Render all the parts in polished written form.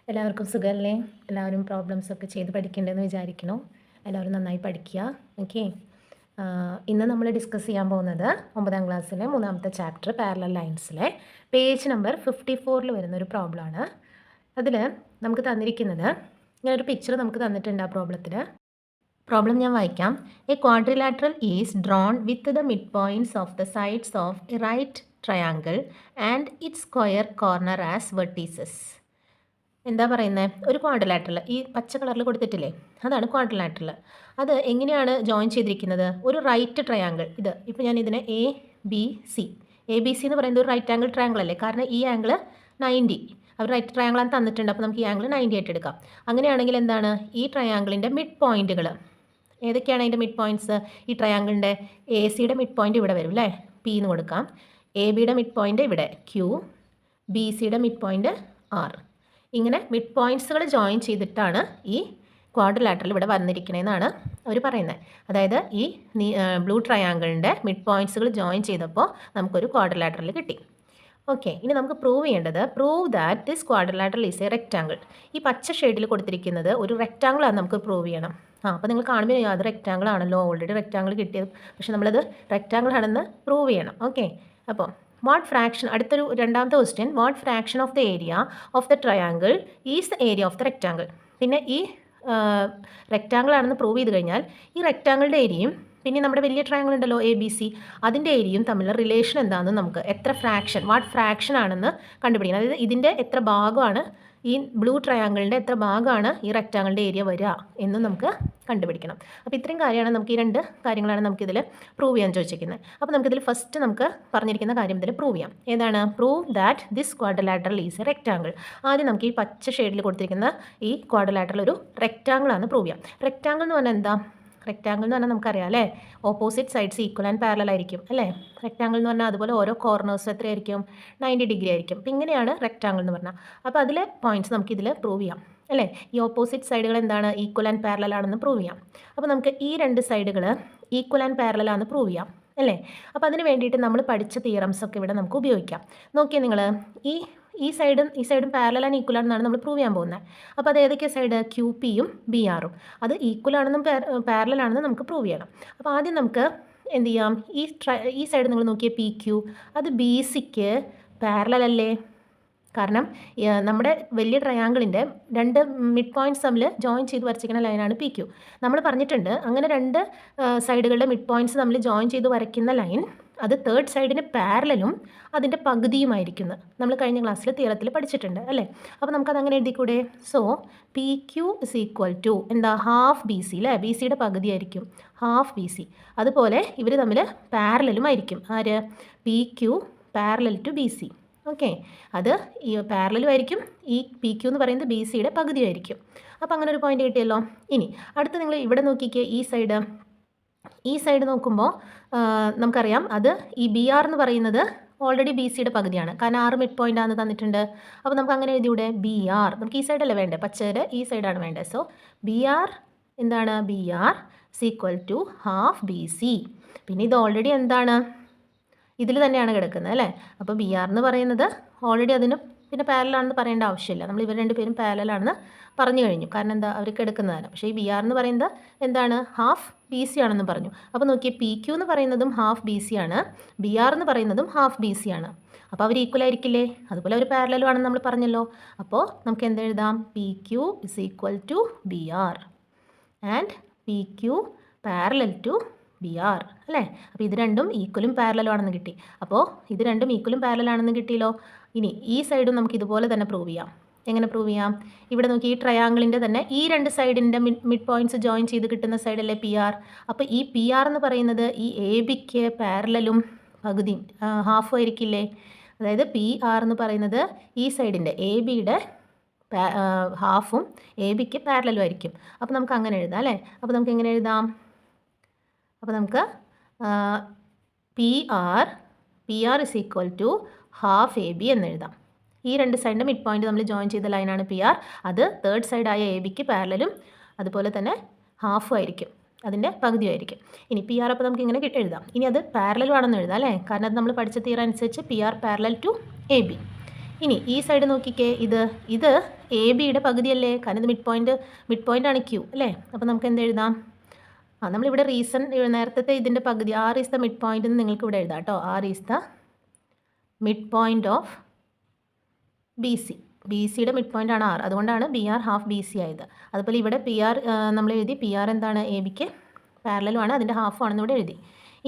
എല്ലാവർക്കും സുഖമല്ലേ? എല്ലാവരും പ്രോബ്ലംസൊക്കെ ചെയ്ത് പഠിക്കേണ്ടതെന്ന് വിചാരിക്കുന്നു. എല്ലാവരും നന്നായി പഠിക്കുക. ഓക്കെ. ഇന്ന് നമ്മൾ ഡിസ്കസ് ചെയ്യാൻ പോകുന്നത് 9ാം ക്ലാസ്സിലെ 3ാമത്തെ ചാപ്റ്റർ പാരലൽ ലൈൻസിലെ പേജ് നമ്പർ 54 വരുന്നൊരു പ്രോബ്ലമാണ്. അതിൽ നമുക്ക് തന്നിരിക്കുന്നത് ഇങ്ങനൊരു പിക്ചർ നമുക്ക് തന്നിട്ടുണ്ട് ആ പ്രോബ്ലത്തിൽ. പ്രോബ്ലം ഞാൻ വായിക്കാം. A quadrilateral is drawn with the mid points of the sides of a right triangle and its square corner as vertices. എന്താ പറയുന്നത്? ഒരു ക്വാഡ്രിലാറ്ററൽ ഈ പച്ച കളറിൽ കൊടുത്തിട്ടില്ലേ, അതാണ് ക്വാഡ്രിലാറ്ററൽ. അത് എങ്ങനെയാണ് ജോയിൻ ചെയ്തിരിക്കുന്നത്? ഒരു റൈറ്റ് ട്രയാങ്കിൾ. ഇത് ഇപ്പോൾ ഞാൻ ഇതിനെ എ ബി സി എന്ന് പറയുന്നത് ഒരു റൈറ്റ് ആംഗിൾ ട്രയാങ്കിൾ അല്ലേ? കാരണം ഈ ആംഗിൾ 90, അവർ റൈറ്റ് ട്രയാങ്കിളാണ് തന്നിട്ടുണ്ട്. അപ്പോൾ നമുക്ക് ഈ ആംഗിൾ 90 ആയിട്ട് എടുക്കാം. അങ്ങനെയാണെങ്കിൽ എന്താണ് ഈ ട്രയാങ്കിളിൻ്റെ മിഡ് പോയിൻറ്റുകൾ ഏതൊക്കെയാണ്? അതിൻ്റെ മിഡ് പോയിൻറ്റ്സ് ഈ ട്രയാങ്കിളിൻ്റെ എ സിയുടെ മിഡ് പോയിൻറ്റ് ഇവിടെ വരും അല്ലേ, പി എന്ന് കൊടുക്കാം. എ ബിയുടെ മിഡ് പോയിൻറ്റ് ഇവിടെ ക്യൂ, ബി സിയുടെ മിഡ് പോയിൻറ്റ് ആർ. ഇങ്ങനെ മിഡ് പോയിൻറ്റ്സുകൾ ജോയിൻ ചെയ്തിട്ടാണ് ഈ ക്വാഡ്രിലാറ്ററൽ ഇവിടെ വന്നിരിക്കണതെന്നാണ് അവർ പറയുന്നത്. അതായത് ഈ ബ്ലൂ ട്രയാങ്കിളിൻ്റെ മിഡ് പോയിൻറ്റ്സുകൾ ജോയിൻ ചെയ്തപ്പോൾ നമുക്കൊരു ക്വാഡ്രിലാറ്ററൽ കിട്ടി. ഓക്കെ, ഇനി നമുക്ക് പ്രൂവ് ചെയ്യേണ്ടത് prove that this quadrilateral is A rectangle. ഈ പച്ച ഷെയ്ഡിൽ കൊടുത്തിരിക്കുന്നത് ഒരു റെക്റ്റാങ്കിളാണ് നമുക്ക് പ്രൂവ് ചെയ്യണം. അപ്പോൾ നിങ്ങൾ കാണുമ്പോൾ അത് റെക്റ്റാങ്കിൾ ആണല്ലോ, ഓൾറെഡി റെക്റ്റാങ്കിൾ കിട്ടിയത്, പക്ഷേ നമ്മളത് റെക്റ്റാങ്കിൾ ആണെന്ന് പ്രൂവ് ചെയ്യണം. ഓക്കെ, അപ്പോൾ വാട്ട് ഫ്രാക്ഷൻ, അടുത്തൊരു രണ്ടാമത്തെ question, what fraction of the area of the triangle is the area of the rectangle. പിന്നെ ഈ റെക്റ്റാങ്കിൾ ആണെന്ന് പ്രൂവ് ചെയ്ത് കഴിഞ്ഞാൽ ഈ റെക്റ്റാങ്കിളിൻ്റെ ഏരിയയും പിന്നെ നമ്മുടെ വലിയ ട്രയാങ്കിൾ ഉണ്ടല്ലോ എ ബി സി, അതിൻ്റെ ഏരിയയും തമ്മിലുള്ള റിലേഷൻ എന്താണെന്ന് നമുക്ക് എത്ര ഫ്രാക്ഷൻ, വാട്ട് ഫ്രാക്ഷൻ ആണെന്ന് കണ്ടുപിടിക്കണം. അതായത് ഇതിൻ്റെ എത്ര ഭാഗമാണ്, ഈ ബ്ലൂ ട്രയാങ്കിളിൻ്റെ എത്ര ഭാഗമാണ് ഈ റെക്റ്റാങ്കിളിൻ്റെ ഏരിയ വരിക എന്ന് നമുക്ക് കണ്ടുപിടിക്കണം. അപ്പോൾ ഇത്രയും കാര്യമാണ് നമുക്ക്, ഈ രണ്ട് കാര്യങ്ങളാണ് നമുക്കിതിൽ പ്രൂവ് ചെയ്യാൻ ചോദിച്ചിരിക്കുന്നത്. അപ്പോൾ നമുക്കിതിൽ ഫസ്റ്റ് നമുക്ക് പറഞ്ഞിരിക്കുന്ന കാര്യം ഇതിൽ പ്രൂവ് ചെയ്യാം. ഏതാണ്? Prove that this quadrilateral is A rectangle. ആദ്യം നമുക്ക് ഈ പച്ച ഷെയ്ഡിൽ കൊടുത്തിരിക്കുന്ന ഈ ക്വാഡ്രിലാറ്ററൽ ഒരു റെക്റ്റാങ്കിൾ ആണെന്ന് പ്രൂവ് ചെയ്യാം. റെക്റ്റാങ്കിൾ എന്ന് പറഞ്ഞാൽ എന്താ? റെക്റ്റാങ്കിൾ എന്ന് പറഞ്ഞാൽ നമുക്കറിയാം അല്ലേ, opposite sides equal and parallel ആയിരിക്കും അല്ലേ. റെക്റ്റാങ്കിൾ എന്ന് പറഞ്ഞാൽ അതുപോലെ ഓരോ കോർണേഴ്സ് എത്രയായിരിക്കും? 90 ഡിഗ്രി ആയിരിക്കും. അപ്പോൾ ഇങ്ങനെയാണ് റെക്റ്റാങ്കിൾ എന്ന് പറഞ്ഞാൽ. അപ്പോൾ അതിലെ പോയിൻറ്റ്സ് നമുക്കിതിൽ പ്രൂവ് ചെയ്യാം അല്ലേ. ഈ ഓപ്പോസിറ്റ് സൈഡുകൾ എന്താണ്? ഈക്വൽ ആൻഡ് പാരലൽ ആണെന്ന് പ്രൂവ് ചെയ്യാം. അപ്പോൾ നമുക്ക് ഈ രണ്ട് സൈഡുകൾ ഈക്വൽ ആൻഡ് പാരലൽ ആണെന്ന് പ്രൂവ് ചെയ്യാം അല്ലേ. അപ്പോൾ അതിന് വേണ്ടിയിട്ട് നമ്മൾ പഠിച്ച തിയറംസ് ഒക്കെ ഇവിടെ നമുക്ക് ഉപയോഗിക്കാം. നോക്കിയാൽ നിങ്ങൾ ഈ സൈഡും പാരലൽ ആൻഡ് ഈക്വൽ ആണെന്നാണ് നമ്മൾ പ്രൂവ് ചെയ്യാൻ പോകുന്നത്. അപ്പോൾ അത് ഏതൊക്കെ സൈഡ്? ക്യൂ പിയും ബി ആറും അത് ഈക്വൽ ആണെന്നും പാരലൽ ആണെന്നും നമുക്ക് പ്രൂവ് ചെയ്യണം. അപ്പോൾ ആദ്യം നമുക്ക് എന്ത് ചെയ്യാം? ഈ സൈഡ് നിങ്ങൾ നോക്കിയാൽ പി ക്യൂ, അത് ബി സിക്ക് പാരലൽ അല്ലേ? കാരണം നമ്മുടെ വലിയ ട്രയാങ്കിളിൻ്റെ രണ്ട് മിഡ് പോയിൻറ്റ്സ് തമ്മിൽ ജോയിൻ ചെയ്ത് വരച്ചിരിക്കുന്ന ലൈനാണ് പി ക്യൂ. നമ്മൾ പറഞ്ഞിട്ടുണ്ട് അങ്ങനെ രണ്ട് സൈഡുകളുടെ മിഡ് പോയിൻറ്റ്സ് തമ്മിൽ ജോയിൻ ചെയ്ത് വരയ്ക്കുന്ന ലൈൻ അത് തേർഡ് സൈഡിന് പാരലലും അതിൻ്റെ പകുതിയുമായിരിക്കുന്നു. നമ്മൾ കഴിഞ്ഞ ക്ലാസ്സിൽ തിയറത്തിൽ പഠിച്ചിട്ടുണ്ട് അല്ലേ. അപ്പോൾ നമുക്കത് അങ്ങനെ എഴുതിക്കൂടെ? So P Q is equal to എന്താ? ഹാഫ് ബി സി അല്ലേ. ബി സിയുടെ പകുതിയായിരിക്കും ഹാഫ് ബി സി. അതുപോലെ ഇവർ തമ്മിൽ പാരലലും ആയിരിക്കും. ആര്? P Q parallel to B C. Okay, അത് ഈ പാരലലും ആയിരിക്കും. ഈ പി ക്യൂ എന്ന് പറയുന്നത് ബി സിയുടെ പകുതിയായിരിക്കും. അപ്പോൾ അങ്ങനെ ഒരു പോയിന്റ് കിട്ടിയല്ലോ. ഇനി അടുത്ത് നിങ്ങൾ ഇവിടെ നോക്കിക്കേ, ഈ സൈഡ് നോക്കുമ്പോൾ നമുക്കറിയാം അത് ഈ ബി ആർ എന്ന് പറയുന്നത് ഓൾറെഡി ബി സിയുടെ പകുതിയാണ്. കാരണം 6 മിഡ് പോയിൻ്റ് ആണെന്ന് തന്നിട്ടുണ്ട്. അപ്പോൾ നമുക്ക് അങ്ങനെ എഴുതിയൂടെ? ബി ആർ, നമുക്ക് ഈ സൈഡല്ലേ വേണ്ടത്, പച്ചയുടെ ഈ സൈഡാണ് വേണ്ടത്. സോ ബി ആർ എന്താണ്? B R is equal to half B C. പിന്നെ ഇത് ഓൾറെഡി എന്താണ്? ഇതിൽ തന്നെയാണ് കിടക്കുന്നത് അല്ലേ. അപ്പോൾ ബി ആർ എന്ന് പറയുന്നത് ഓൾറെഡി അതിന് പിന്നെ പാരലാണെന്ന് പറയേണ്ട ആവശ്യമില്ല. നമ്മൾ ഇവർ രണ്ടുപേരും പാരലാണെന്ന് പറഞ്ഞു കഴിഞ്ഞു. കാരണം എന്താ? അവർക്ക് എടുക്കുന്നതാണ്. പക്ഷേ ഈ ബി ആർ എന്ന് പറയുന്നത് എന്താണ്? ഹാഫ് ബി സി ആണെന്ന് പറഞ്ഞു. അപ്പോൾ നോക്കിയേ, പി ക്യൂ എന്ന് പറയുന്നതും ഹാഫ് ബി സി ആണ്, ബി ആർ എന്ന് പറയുന്നതും ഹാഫ് ബി സി ആണ്. അപ്പോൾ അവർ ഈക്വൽ ആയിരിക്കില്ലേ? അതുപോലെ അവർ പാരലലും ആണെന്ന് നമ്മൾ പറഞ്ഞല്ലോ. അപ്പോൾ നമുക്ക് എന്തെഴുതാം? P Q is equal to B R and P Q parallel to B R അല്ലേ. അപ്പോൾ ഇത് രണ്ടും ഈക്വലും പാരലലും ആണെന്ന് കിട്ടി. അപ്പോൾ ഇത് രണ്ടും ഈക്വലും പാരലലാണെന്ന് കിട്ടിയല്ലോ. ഇനി ഈ സൈഡും നമുക്ക് ഇതുപോലെ തന്നെ പ്രൂവ് ചെയ്യാം. എങ്ങനെ പ്രൂവ് ചെയ്യാം? ഇവിടെ നോക്കി, ഈ ട്രയാങ്കിളിൻ്റെ തന്നെ ഈ രണ്ട് സൈഡിൻ്റെ മിഡ് പോയിൻറ്റ്സ് ജോയിൻ ചെയ്ത് കിട്ടുന്ന സൈഡല്ലേ പി ആർ. അപ്പോൾ ഈ പി ആർ എന്ന് പറയുന്നത് ഈ എ ബിക്ക് പാരലലും പകുതിയും ഹാഫും ആയിരിക്കില്ലേ. അതായത് പി ആർ എന്ന് പറയുന്നത് ഈ സൈഡിൻ്റെ എ ബിയുടെ ഹാഫും എ ബിക്ക് പാരലലും ആയിരിക്കും. അപ്പോൾ നമുക്ക് അങ്ങനെ എഴുതാം അല്ലേ. അപ്പോൾ നമുക്ക് എങ്ങനെ എഴുതാം? അപ്പോൾ നമുക്ക് P R is equal to half A B എന്ന് എഴുതാം. ഈ രണ്ട് സൈഡിൻ്റെ മിഡ് പോയിൻ്റ് നമ്മൾ ജോയിൻ ചെയ്ത ലൈനാണ് പി ആർ. അത് തേർഡ് സൈഡായ എ ബിക്ക് പാരലലും അതുപോലെ തന്നെ ഹാഫും ആയിരിക്കും, അതിൻ്റെ പകുതിയായിരിക്കും. ഇനി പി ആർ അപ്പോൾ നമുക്ക് ഇങ്ങനെ എഴുതാം. ഇനി അത് പാരലലും ആണെന്ന് എഴുതാം അല്ലേ. കാരണം അത് നമ്മൾ പഠിച്ച തിയറം അനുസരിച്ച് P R parallel to A B. ഇനി ഈ സൈഡ് നോക്കിക്കേ, ഇത് എ ബിയുടെ പകുതിയല്ലേ, കാരണം ഇത് മിഡ് പോയിൻ്റ് ആണ് ക്യൂ അല്ലേ. അപ്പോൾ നമുക്ക് എന്ത് എഴുതാം? നമ്മളിവിടെ റീസൺ നേരത്തെ ഇതിൻ്റെ പകുതി R is the mid point എന്ന് നിങ്ങൾക്ക് ഇവിടെ എഴുതാം കേട്ടോ. R is the mid point of B സിയുടെ മിഡ് പോയിൻ്റ് ആണ് ആർ, അതുകൊണ്ടാണ് B R half B C ആയത്. അതുപോലെ ഇവിടെ പി ആർ നമ്മൾ എഴുതി, പി ആർ എന്താണ്, എ ബിക്ക് പാരലലുമാണ്, അതിൻ്റെ ഹാഫ് ആണെന്ന് ഇവിടെ എഴുതി.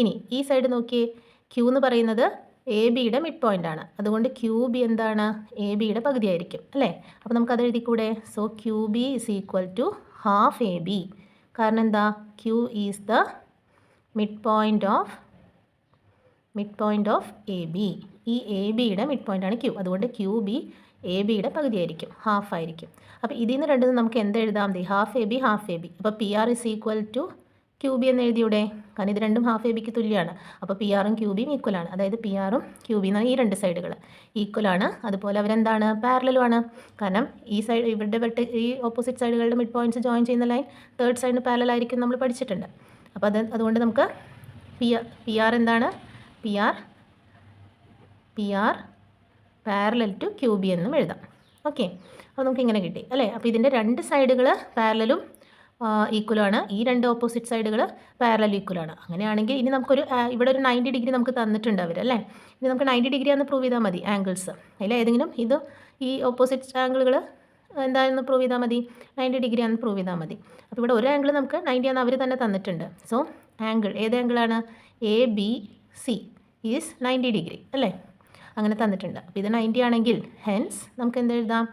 ഇനി ഈ സൈഡ് നോക്കിയേ, ക്യൂ എന്ന് പറയുന്നത് എ ബിയുടെ മിഡ് പോയിൻ്റ് ആണ്, അതുകൊണ്ട് ക്യൂ ബി എന്താണ്, എ ബിയുടെ പകുതി ആയിരിക്കും അല്ലേ. അപ്പോൾ നമുക്കത് എഴുതിക്കൂടെ? So Q B is equal to half A B. കാരണം എന്താ, Q is the mid point of A B. ഈ എ ബിയുടെ മിഡ് പോയിൻ്റ് ആണ് ക്യൂ, അതുകൊണ്ട് ക്യൂ ബി എ ബിയുടെ പകുതി ആയിരിക്കും, ഹാഫ് ആയിരിക്കും. അപ്പോൾ ഇതിൽ നിന്ന് രണ്ടിൽ നമുക്ക് എന്ത് എഴുതാം? Half A B. അപ്പോൾ P R is equal to Q B എന്ന് എഴുതിയൂടെ? കാരണം ഇത് രണ്ടും ഹാഫ് എ ബിക്ക് തുല്യമാണ്. അപ്പോൾ പി ആറും ക്യൂ ബിയും ഈക്വലാണ്, അതായത് പി ആറും ക്യൂ ബി എന്ന് ഈ രണ്ട് സൈഡുകൾ ഈക്വലാണ്. അതുപോലെ അവരെന്താണ്, പാരലലുമാണ്. കാരണം ഈ സൈഡ് ഇവരുടെ ഈ ഓപ്പോസിറ്റ് സൈഡുകളുടെ മിഡ് പോയിൻറ്റ്സ് ജോയിൻ ചെയ്യുന്ന ലൈൻ തേർഡ് സൈഡിന് പാരലലായിരിക്കും, നമ്മൾ പഠിച്ചിട്ടുണ്ട്. അപ്പോൾ അതുകൊണ്ട് നമുക്ക് പി ആർ എന്താണ്, P R parallel to Q B എന്നും എഴുതാം. ഓക്കെ, അപ്പോൾ നമുക്ക് ഇങ്ങനെ കിട്ടി അല്ലേ. അപ്പോൾ ഇതിൻ്റെ രണ്ട് സൈഡുകൾ പാരലലും ഈക്വലാണ്, ഈ രണ്ട് ഓപ്പോസിറ്റ് സൈഡുകൾ പാരലൽ ഈക്വലാണ്. അങ്ങനെയാണെങ്കിൽ ഇനി നമുക്കൊരു ഇവിടെ ഒരു 90 ഡിഗ്രി നമുക്ക് തന്നിട്ടുണ്ട് അവർ അല്ലേ. ഇനി നമുക്ക് 90 ഡിഗ്രി ആണെന്ന് പ്രൂവ് ചെയ്താൽ മതി, ആംഗിൾസ് അതിൽ ഏതെങ്കിലും ഇത് ഈ ഓപ്പോസിറ്റ് ആംഗിളുകൾ എന്താണെന്ന് പ്രൂവ് ചെയ്താൽ മതി, 90 ഡിഗ്രി ആണെന്ന് പ്രൂവ് ചെയ്താൽ മതി. അപ്പോൾ ഇവിടെ ഒരു ആംഗിൾ നമുക്ക് 90 ആണെന്ന് അവർ തന്നെ തന്നിട്ടുണ്ട്. സോ ആംഗിൾ ഏത് ആംഗിളാണ്, A B C is 90 degree അല്ലേ, അങ്ങനെ തന്നിട്ടുണ്ട്. അപ്പോൾ ഇത് 90 ആണെങ്കിൽ ഹെൻസ് നമുക്ക് എന്ത് എഴുതാം,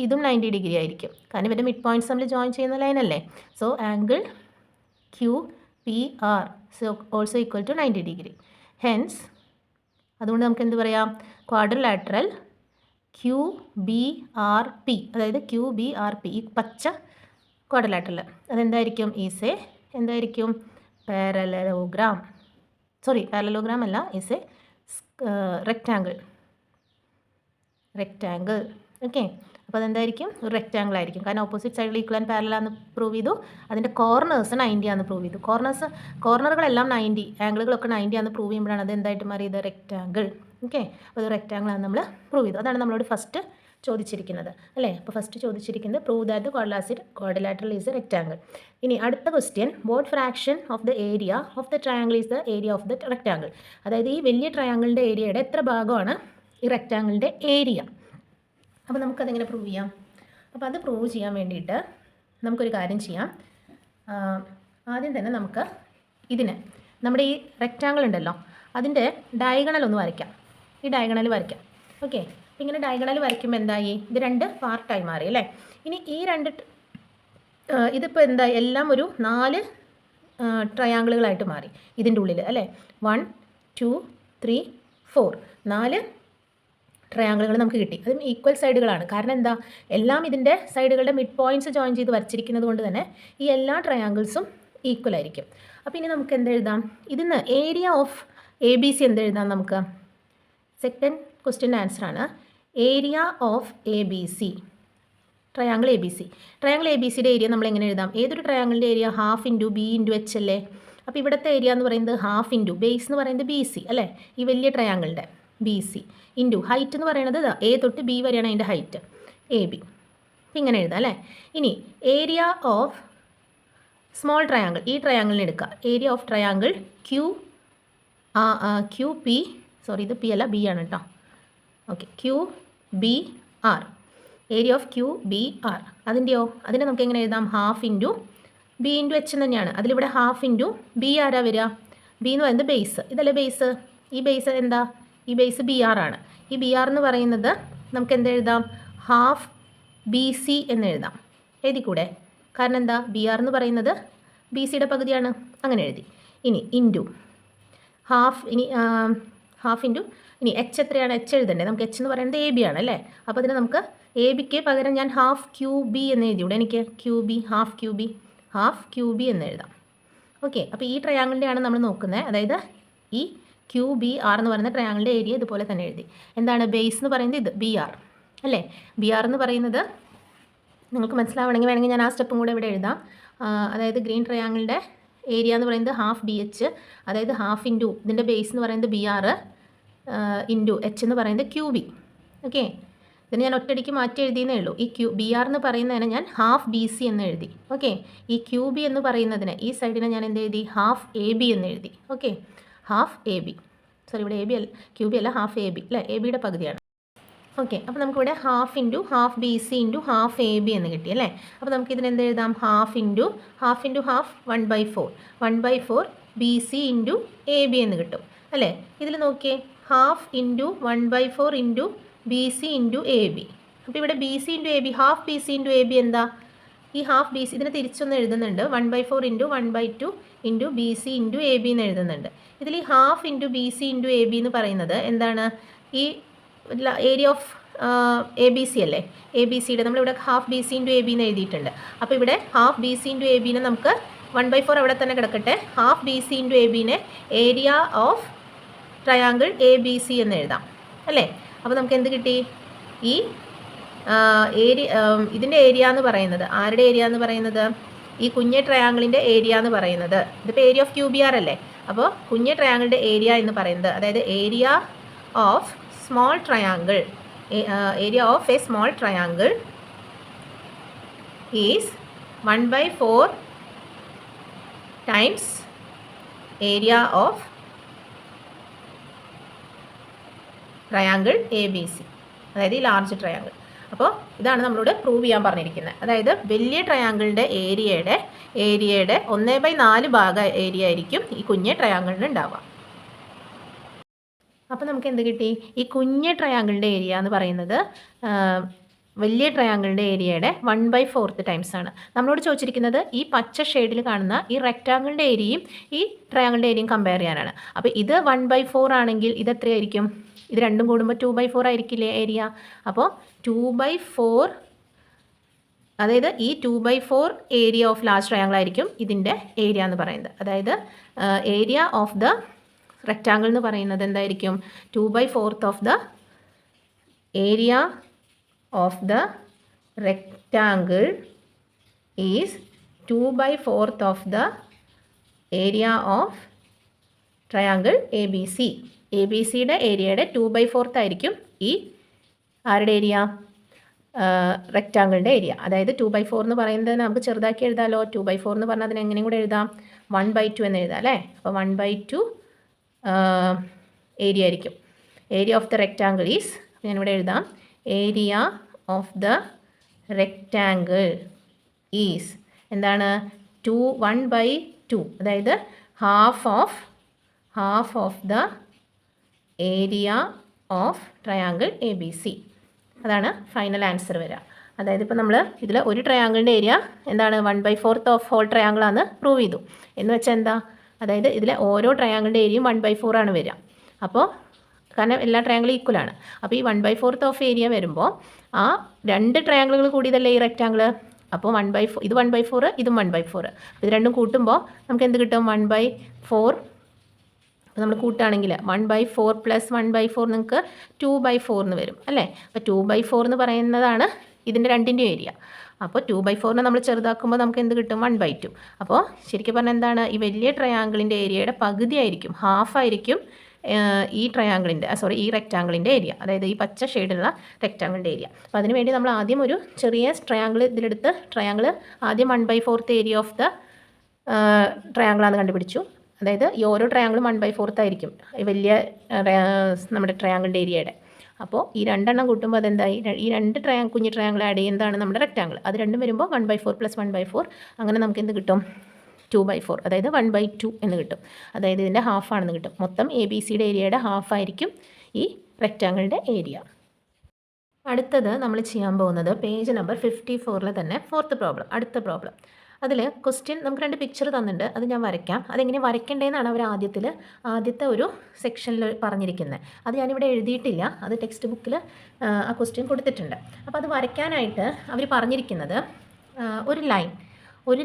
ഇതും 90 ഡിഗ്രി ആയിരിക്കും, കാരണം ഇവരുടെ മിഡ് പോയിൻറ്റ്സ് നമ്മൾ ജോയിൻ ചെയ്യുന്ന ലൈനല്ലേ. So angle Q P R also equal to 90 degree. Hence അതുകൊണ്ട് നമുക്ക് എന്ത് പറയാം, quadrilateral Q B R P, അതായത് ക്യൂ ബി ആർ പി, ഈ പച്ച ക്വാഡ്രിലാറ്ററൽ അതെന്തായിരിക്കും, എന്തായിരിക്കും, പാരലലോഗ്രാം അല്ല, ഈസ് എ റെക്റ്റാങ്കിൾ. ഓക്കെ, അപ്പോൾ അതെന്തായിരിക്കും, ഒരു റെക്റ്റാങ്കിൾ ആയിരിക്കും, കാരണം ഓപ്പോസിറ്റ് സൈഡിൽ ഈക്വൽ ആൻഡ് പാരലൽ ആണെന്ന് പ്രൂവ് ചെയ്തു. അതിൻ്റെ കോർണേഴ്സ് 90 ആണെന്ന് പ്രൂവ് ചെയ്തു. കോർണറുകളെല്ലാം 90, ആംഗിളുകളൊക്കെ 90 ആണെന്ന് പ്രൂവ് ചെയ്യുമ്പോഴാണ് അത് എന്തായിട്ട് മാറിയത്, റെക്റ്റാങ്കിൾ. ഓക്കെ, അപ്പോൾ അത് റെക്റ്റാങ്കിൾ ആണെന്ന് നമ്മൾ പ്രൂവ് ചെയ്തു. അതാണ് നമ്മളോട് ഫസ്റ്റ് ചോദിച്ചിരിക്കുന്നത് അല്ലേ. അപ്പോൾ ഫസ്റ്റ് ചോദിച്ചിരിക്കുന്നത് prove that quadrilateral is A rectangle. ഇനി അടുത്ത question, what fraction of the area of the triangle is the area of the rectangle. അതായത് ഈ വലിയ ട്രയാങ്കിളിൻ്റെ ഏരിയയുടെ എത്ര ഭാഗമാണ് ഈ റെക്റ്റാങ്കിളിൻ്റെ ഏരിയ. അപ്പോൾ നമുക്കതെങ്ങനെ പ്രൂവ് ചെയ്യാം? അപ്പോൾ അത് പ്രൂവ് ചെയ്യാൻ വേണ്ടിയിട്ട് നമുക്കൊരു കാര്യം ചെയ്യാം. ആദ്യം തന്നെ നമുക്ക് നമ്മുടെ ഈ റെക്റ്റാങ്കിൾ ഉണ്ടല്ലോ, അതിൻ്റെ ഡയഗണൽ ഒന്ന് വരയ്ക്കാം. ഈ ഡയഗണൽ വരയ്ക്കാം. ഓക്കെ, അപ്പോൾ ഇങ്ങനെ ഡയഗണൽ വരയ്ക്കുമ്പോൾ എന്തായി, ഇത് രണ്ട് പാർട്ടായി മാറി അല്ലേ. ഇനി ഈ രണ്ട് ഇതിപ്പോൾ എന്തായി, എല്ലാം ഒരു 4 ട്രയാങ്കിളുകളായിട്ട് മാറി ഇതിൻ്റെ ഉള്ളിൽ അല്ലേ. 1 2 3 4 4 ട്രയാങ്കിളുകൾ നമുക്ക് കിട്ടി. അതും ഈക്വൽ സൈഡുകളാണ്. കാരണം എന്താ, എല്ലാം ഇതിൻ്റെ സൈഡുകളുടെ മിഡ് പോയിൻറ്റ്സ് ജോയിൻ ചെയ്ത് വരച്ചിരിക്കുന്നത് കൊണ്ട് തന്നെ ഈ എല്ലാ ട്രയാങ്കിൾസും ഈക്വൽ ആയിരിക്കും. അപ്പോൾ ഇനി നമുക്ക് എന്തെഴുതാം, ഇതിന്ന് area of A B C എന്തെഴുതാം നമുക്ക്. സെക്കൻഡ് ക്വസ്റ്റ്യൻ്റെ ആൻസറാണ് area of A B C, triangle A B C. Triangle A B സിയുടെ ഏരിയ നമ്മൾ എങ്ങനെ എഴുതാം, ഏതൊരു ട്രയാങ്കിളിൻ്റെ area half into B into H അല്ലേ. അപ്പോൾ ഇവിടുത്തെ ഏരിയ എന്ന് പറയുന്നത് ഹാഫ് ഇൻറ്റു ബേസ് എന്ന് പറയുന്നത് ബി സി അല്ലേ, ഈ വലിയ ട്രയാങ്കിളിൻ്റെ ബി സി ഇൻറ്റു ഹൈറ്റ് എന്ന് പറയുന്നത് എ തൊട്ട് ബി വരെയാണ് അതിൻ്റെ ഹൈറ്റ് എ ബി. അപ്പം ഇങ്ങനെ എഴുതാം അല്ലേ. ഇനി ഏരിയ ഓഫ് സ്മോൾ ട്രയാങ്കിൾ, ഈ ട്രയാങ്കിളിന് എടുക്കുക. Area of triangle Q P, sorry ഇത് പി അല്ല ബി ആണ് കേട്ടോ. Okay, Q B R, area of Q B R. അതിനെ നമുക്ക് എങ്ങനെ എഴുതാം, half into B into H തന്നെയാണ്. അതിലിവിടെ ഹാഫ് ഇൻറ്റു ബി ആരാ വരിക, ബി എന്ന് പറയുന്നത് ബേസ്, ഇതല്ലേ ബേസ്. ഈ ബേസ് എന്താ, ഈ ബേസ് ബി ആർ ആണ്. ഈ ബി ആർ എന്ന് പറയുന്നത് നമുക്ക് എന്തെഴുതാം, ഹാഫ് ബി സി എന്ന് എഴുതാം. എഴുതിക്കൂടെ, കാരണം എന്താ, ബി ആർ എന്ന് പറയുന്നത് ബി സിയുടെ പകുതിയാണ്, അങ്ങനെ എഴുതി. ഇനി ഇൻറ്റു ഹാഫ്, ഇനി എച്ച് എത്രയാണ്, എച്ച് എഴുതണ്ടേ നമുക്ക്. എച്ച് എന്ന് പറയുന്നത് എ ബി ആണ് അല്ലേ. അപ്പോൾ അതിന് നമുക്ക് എ ബിക്ക് പകരം ഞാൻ ഹാഫ് ക്യൂ ബി എന്ന് എഴുതിയൂടെ എനിക്ക്, Q B half Q B എന്ന് എഴുതാം. ഓക്കെ, അപ്പോൾ ഈ ട്രയാങ്കിളിൻ്റെയാണ് നമ്മൾ നോക്കുന്നത്. അതായത് ഈ ക്യൂ ബി ആർ എന്ന് പറയുന്ന ട്രയാങ്കിളിൻ്റെ ഏരിയ ഇതുപോലെ തന്നെ എഴുതി. എന്താണ് ബേസ് എന്ന് പറയുന്നത്, ഇത് ബി ആർ അല്ലേ. ബി ആർ എന്ന് പറയുന്നത് നിങ്ങൾക്ക് മനസ്സിലാവണമെങ്കിൽ വേണമെങ്കിൽ ഞാൻ ആ സ്റ്റെപ്പും കൂടെ ഇവിടെ എഴുതാം. അതായത് ഗ്രീൻ ട്രയാങ്കിളിൻ്റെ ഏരിയ എന്ന് പറയുന്നത് ഹാഫ് ബി എച്ച്, അതായത് ഹാഫ് ഇൻറ്റു ഇതിൻ്റെ ബേസ് എന്ന് പറയുന്നത് ബി ആർ ഇൻറ്റു എച്ച് എന്ന് പറയുന്നത് ക്യൂ ബി. ഓക്കെ, ഇതിന് ഞാൻ ഒറ്റയടിക്ക് മാറ്റി എഴുതിയെന്നേ ഉള്ളൂ. ഈ ബി ആർ എന്ന് പറയുന്നതിന് ഞാൻ ഹാഫ് ബി സി എന്ന് എഴുതി. ഓക്കെ, ഈ ക്യൂ ബി എന്ന് പറയുന്നതിന് ഈ സൈഡിനെ ഞാൻ എന്ത് എഴുതി? ഹാഫ് എ ബി എന്ന് എഴുതി. Okay, half A B, sorry ഇവിടെ എ ബി അല്ല, ക്യൂ ബി അല്ല, ഹാഫ് എ ബി അല്ലേ, എ ബിയുടെ പകുതിയാണ്. ഓക്കെ, അപ്പോൾ നമുക്കിവിടെ half into half B C into half A B എന്ന് കിട്ടി അല്ലേ. അപ്പോൾ നമുക്ക് ഇതിന് എന്ത് എഴുതാം? Half into half 1/4 1/4 B C into A B എന്ന് കിട്ടും അല്ലേ. ഇതിൽ നോക്കിയേ, half into 1/4 into B C into A B. അപ്പോൾ ഇവിടെ B C into A B, half B C into A B എന്താ? ഈ ഹാഫ് ബി സി ഇതിനെ തിരിച്ചൊന്ന് എഴുതുന്നുണ്ട്, 1/4 into 1/2 into B C into A B എന്ന് എഴുതുന്നുണ്ട്. ഇതിൽ ഈ half into B C into A B എന്ന് പറയുന്നത് എന്താണ്? ഈ area of A B C അല്ലേ, എ ബി സിയുടെ നമ്മളിവിടെ half B C into A B എന്ന് എഴുതിയിട്ടുണ്ട്. അപ്പോൾ ഇവിടെ half B C into A ബിനെ നമുക്ക് 1/4 അവിടെ തന്നെ കിടക്കട്ടെ, half B C into A ബിനെ area of triangle A B C എന്ന് എഴുതാം അല്ലേ. അപ്പോൾ നമുക്ക് എന്ത് കിട്ടി? ഈ ഇതിൻ്റെ ഏരിയ എന്ന് പറയുന്നത്, ആരുടെ ഏരിയ എന്ന് പറയുന്നത്? ഈ കുഞ്ഞ് ട്രയാങ്കിളിൻ്റെ ഏരിയ എന്ന് പറയുന്നത്, ഇതിപ്പോൾ area of Q B R അല്ലേ. അപ്പോൾ കുഞ്ഞ് ട്രയാങ്കിളിൻ്റെ ഏരിയ എന്ന് പറയുന്നത്, അതായത് area of small triangle, area of a small triangle is 1/4 times area of triangle ABC, അതായത് ഈ ലാർജ് ട്രയാങ്കിൾ. അപ്പോൾ ഇതാണ് നമ്മളോട് പ്രൂവ് ചെയ്യാൻ പറഞ്ഞിരിക്കുന്നത്. അതായത് വലിയ ട്രയാങ്കിളിൻ്റെ ഏരിയയുടെ 1/4 ഭാഗം ഏരിയ ആയിരിക്കും ഈ കുഞ്ഞ് ട്രയാങ്കിളിന് ഉണ്ടാവുക. അപ്പോൾ നമുക്ക് എന്ത് കിട്ടി? ഈ കുഞ്ഞ് ട്രയാങ്കിളിൻ്റെ ഏരിയ എന്ന് പറയുന്നത് വലിയ ട്രയാങ്കിളിൻ്റെ ഏരിയയുടെ 1/4 ടൈംസ് ആണ്. നമ്മളോട് ചോദിച്ചിരിക്കുന്നത് ഈ പച്ച ഷെയ്ഡിൽ കാണുന്ന ഈ റെക്റ്റാങ്കിളിൻ്റെ ഏരിയയും ഈ ട്രയാങ്കിളിൻ്റെ ഏരിയയും കമ്പയർ ചെയ്യാനാണ്. അപ്പോൾ ഇത് 1/4 ആണെങ്കിൽ ഇത് എത്രയായിരിക്കും? ഇത് രണ്ടും കൂടുമ്പോൾ 2/4 ആയിരിക്കില്ലേ ഏരിയ. അപ്പോൾ 2/4, അതായത് ഈ 2/4 ഏരിയ ഓഫ് ലാർജ് ട്രയാങ്കിൾ ആയിരിക്കും ഇതിൻ്റെ ഏരിയ എന്ന് പറയുന്നത്. അതായത് ഏരിയ ഓഫ് ദ റെക്റ്റാങ്കിൾ എന്ന് പറയുന്നത് എന്തായിരിക്കും? 2/4 of the area of the rectangle is 2/4 of the area of triangle A B C. A B സിയുടെ ഏരിയയുടെ 2/4 ആയിരിക്കും ഈ ആരുടെ ഏരിയ? റെക്റ്റാങ്കിളിൻ്റെ ഏരിയ. അതായത് 2/4 എന്ന് പറയുന്നത് നമുക്ക് ചെറുതാക്കി എഴുതാമല്ലോ. 2/4 എന്ന് പറഞ്ഞാൽ അതിന് എങ്ങനെയും കൂടെ എഴുതാം, 1/2 എന്ന് എഴുതാം അല്ലേ. അപ്പോൾ 1/2 ഏരിയ ആയിരിക്കും. Area of the rectangle is, ഞാനിവിടെ എഴുതാം, area of the rectangle is എന്താണ്? 1/2, അതായത് half of the area of triangle A B C. അതാണ് ഫൈനൽ ആൻസർ വരിക. അതായത് ഇപ്പോൾ നമ്മൾ ഇതിൽ ഒരു ട്രയാങ്കിളിൻ്റെ ഏരിയ എന്താണ്? 1/4 ഓഫ് ഹോൾ ട്രയാങ്കിളാണ് പ്രൂവ് ചെയ്തു. എന്ന് വെച്ചാൽ എന്താ? അതായത് ഇതിലെ ഓരോ ട്രയാങ്കിളിൻ്റെ ഏരിയയും 1/4 ആണ് വരിക. അപ്പോൾ കാരണം എല്ലാ ട്രയാങ്കിളും ഈക്വലാണ്. അപ്പോൾ ഈ 1/4 ഓഫ് ഏരിയ വരുമ്പോൾ ആ രണ്ട് ട്രയാങ്കിളുകൾ കൂടിയതല്ലേ ഈ റെക്റ്റാങ്കിൾ. അപ്പോൾ 1/4, ഇത് 1/4, ഇതും 1/4. ഇത് രണ്ടും കൂട്ടുമ്പോൾ നമുക്ക് എന്ത് കിട്ടും? 1/4. നമ്മൾ കൂട്ടുകയാണെങ്കിൽ 1/4 + 1/4 നിങ്ങൾക്ക് 2/4 എന്ന് വരും അല്ലേ. അപ്പോൾ 2/4 എന്ന് പറയുന്നതാണ് ഇതിൻ്റെ രണ്ടിൻ്റെ ഏരിയ. അപ്പോൾ 2/4 നമ്മൾ ചെറുതാക്കുമ്പോൾ നമുക്ക് എന്ത് കിട്ടും? 1/2. അപ്പോൾ ശരിക്കും പറഞ്ഞാൽ എന്താണ്? ഈ വലിയ ട്രയാങ്കിളിൻ്റെ ഏരിയയുടെ പകുതി ആയിരിക്കും, ഹാഫായിരിക്കും ഈ ഈ റെക്റ്റാങ്കിളിൻ്റെ ഏരിയ, അതായത് ഈ പച്ച ഷെയ്ഡുള്ള റെക്റ്റാങ്കിളിൻ്റെ ഏരിയ. അപ്പോൾ അതിനുവേണ്ടി നമ്മൾ ആദ്യം ഒരു ചെറിയ ട്രയാങ്കിൾ ഇതിലെടുത്ത് ആദ്യം 1/4 ഏരിയ ഓഫ് ദ ട്രയാങ്കിളാണ് കണ്ടുപിടിച്ചു. അതായത് ഈ ഓരോ ട്രയാങ്കിളും 1/4 ആയിരിക്കും ഈ വലിയ നമ്മുടെ ട്രയാങ്കിളിൻ്റെ ഏരിയയുടെ. അപ്പോൾ ഈ രണ്ടെണ്ണം കൂട്ടുമ്പോൾ അതെന്തായി? ഈ രണ്ട് കുഞ്ഞു ട്രയാങ്കിൾ ആഡ് ചെയ്യുന്നതാണ് നമ്മുടെ റെക്റ്റാങ്കിൾ. അത് രണ്ടും വരുമ്പോൾ 1/4 + 1/4, അങ്ങനെ നമുക്ക് എന്ത് കിട്ടും? 2/4, അതായത് 1/2 എന്ന് കിട്ടും. അതായത് ഇതിൻ്റെ ഹാഫാണെന്ന് കിട്ടും. മൊത്തം എ ബി സിയുടെ ഏരിയയുടെ ഹാഫായിരിക്കും ഈ റെക്റ്റാങ്കിളിൻ്റെ ഏരിയ. അടുത്തത് നമ്മൾ ചെയ്യാൻ പോകുന്നത് പേജ് നമ്പർ 54 തന്നെ 4th പ്രോബ്ലം, അടുത്ത പ്രോബ്ലം. അതിൽ ക്വസ്റ്റ്യൻ നമുക്ക് 2 പിക്ചർ തന്നിട്ടുണ്ട്, അത് ഞാൻ വരയ്ക്കാം. അതെങ്ങനെ വരയ്ക്കേണ്ടതെന്നാണ് അവർ ആദ്യത്തെ ഒരു സെക്ഷനിൽ പറഞ്ഞിരിക്കുന്നത്. അത് ഞാനിവിടെ എഴുതിയിട്ടില്ല, അത് ടെക്സ്റ്റ് ബുക്കിൽ ആ ക്വസ്റ്റ്യൻ കൊടുത്തിട്ടുണ്ട്. അപ്പോൾ അത് വരയ്ക്കാനായിട്ട് അവർ പറഞ്ഞിരിക്കുന്നത് ഒരു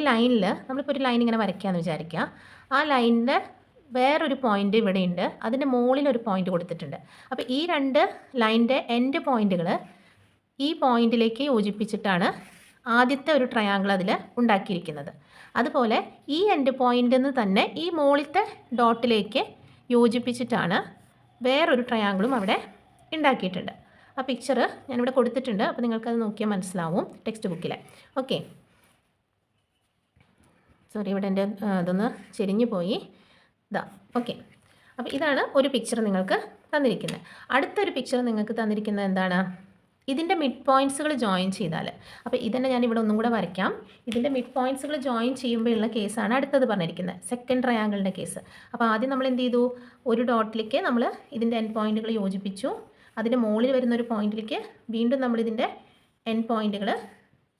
ലൈനിൽ നമ്മളിപ്പോൾ ഒരു ലൈൻ ഇങ്ങനെ വരയ്ക്കാമെന്ന് വിചാരിക്കുക. ആ ലൈനിൻ്റെ വേറൊരു പോയിൻ്റ് ഇവിടെയുണ്ട്, അതിൻ്റെ മുകളിലൊരു പോയിൻ്റ് കൊടുത്തിട്ടുണ്ട്. അപ്പോൾ ഈ 2 ലൈനിൻ്റെ എൻഡ് പോയിൻ്റുകൾ ഈ പോയിൻ്റിലേക്ക് യോജിപ്പിച്ചിട്ടാണ് ആദ്യത്തെ ഒരു ട്രയാങ്കിൾ അതിൽ ഉണ്ടാക്കിയിരിക്കുന്നത്. അതുപോലെ ഈ എൻഡ് പോയിൻ്റിൽ നിന്ന് തന്നെ ഈ മുകളിലത്തെ ഡോട്ടിലേക്ക് യോജിപ്പിച്ചിട്ടാണ് വേറൊരു ട്രയാങ്കിളും അവിടെ ഉണ്ടാക്കിയിട്ടുണ്ട്. ആ പിക്ചർ ഞാനിവിടെ കൊടുത്തിട്ടുണ്ട്. അപ്പോൾ നിങ്ങൾക്കത് നോക്കിയാൽ മനസ്സിലാവും ടെക്സ്റ്റ് ബുക്കിൽ. ഓക്കെ, സോറി, ഇവിടെ എൻ്റെ ഇതൊന്ന് ചെരിഞ്ഞു പോയി. ഇതാ, ഓക്കെ. അപ്പോൾ ഇതാണ് ഒരു പിക്ചർ നിങ്ങൾക്ക് തന്നിരിക്കുന്നത്. അടുത്തൊരു പിക്ചർ നിങ്ങൾക്ക് തന്നിരിക്കുന്നത് എന്താണ്? ഇതിൻ്റെ മിഡ് പോയിൻറ്റ്സുകൾ ജോയിൻ ചെയ്താൽ, അപ്പോൾ ഇതന്നെ ഞാനിവിടെ ഒന്നും കൂടെ വരയ്ക്കാം. ഇതിൻ്റെ മിഡ് പോയിൻറ്റ്സുകൾ ജോയിൻ ചെയ്യുമ്പോഴുള്ള കേസാണ് അടുത്തത് പറഞ്ഞിരിക്കുന്നത്, സെക്കൻഡ് ട്രയാങ്കിളിൻ്റെ കേസ്. അപ്പോൾ ആദ്യം നമ്മൾ എന്ത് ചെയ്തു? ഒരു ഡോട്ടിലേക്ക് നമ്മൾ ഇതിൻ്റെ എൻഡ് പോയിൻറ്റുകൾ യോജിപ്പിച്ചു. അതിൻ്റെ മുകളിൽ വരുന്ന ഒരു പോയിൻറ്റിലേക്ക് വീണ്ടും നമ്മൾ ഇതിൻ്റെ എൻഡ് പോയിൻറ്റുകൾ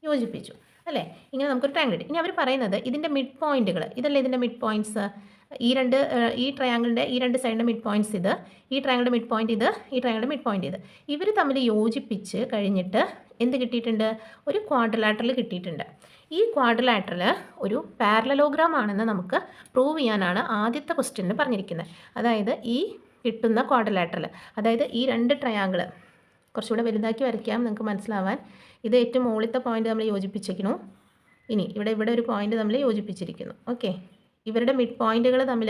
യോജിപ്പിച്ചു, അല്ലേ? ഇങ്ങനെ നമുക്കൊരു ട്രയാങ്കിൾ കിട്ടി. ഇനി അവർ പറയുന്നത് ഇതിൻ്റെ മിഡ് പോയിൻറ്റുകൾ, ഇതല്ലേ ഇതിൻ്റെ മിഡ് പോയിൻറ്റ്സ്. ഈ ട്രയാങ്കിളിൻ്റെ ഈ രണ്ട് സൈഡിൻ്റെ മിഡ് പോയിൻറ്റ്സ് ഇത്, ഈ ട്രയാങ്കിളുടെ മിഡ് പോയിൻറ്റ് ഇത്, ഈ ട്രയാങ്കിളുടെ മിഡ് പോയിൻറ്റ് ഇത്. ഇവർ തമ്മിൽ യോജിപ്പിച്ച് കഴിഞ്ഞിട്ട് എന്ത് കിട്ടിയിട്ടുണ്ട്? ഒരു ക്വാഡ്രിലാറ്ററൽ കിട്ടിയിട്ടുണ്ട്. ഈ ക്വാഡ്രിലാറ്ററൽ ഒരു പാരലലോഗ്രാം ആണെന്ന് നമുക്ക് പ്രൂവ് ചെയ്യാനാണ് ആദ്യത്തെ ക്വസ്റ്റ്യനിൽ പറഞ്ഞിരിക്കുന്നത്. അതായത് ഈ കിട്ടുന്ന ക്വാഡ്രിലാറ്ററൽ, അതായത് ഈ രണ്ട് ട്രയാങ്കിൾ കുറച്ചുകൂടെ വലുതാക്കി വരയ്ക്കാം നിങ്ങൾക്ക് മനസ്സിലാവാൻ. ഇത് ഏറ്റവും മുകളിലത്തെ പോയിന്റ് നമ്മൾ യോജിപ്പിച്ചിരിക്കുന്നു. ഇനി ഇവിടെ ഒരു പോയിന്റ് നമ്മൾ യോജിപ്പിച്ചിരിക്കുന്നു. ഓക്കെ, ഇവരുടെ മിഡ് പോയിന്റുകൾ തമ്മിൽ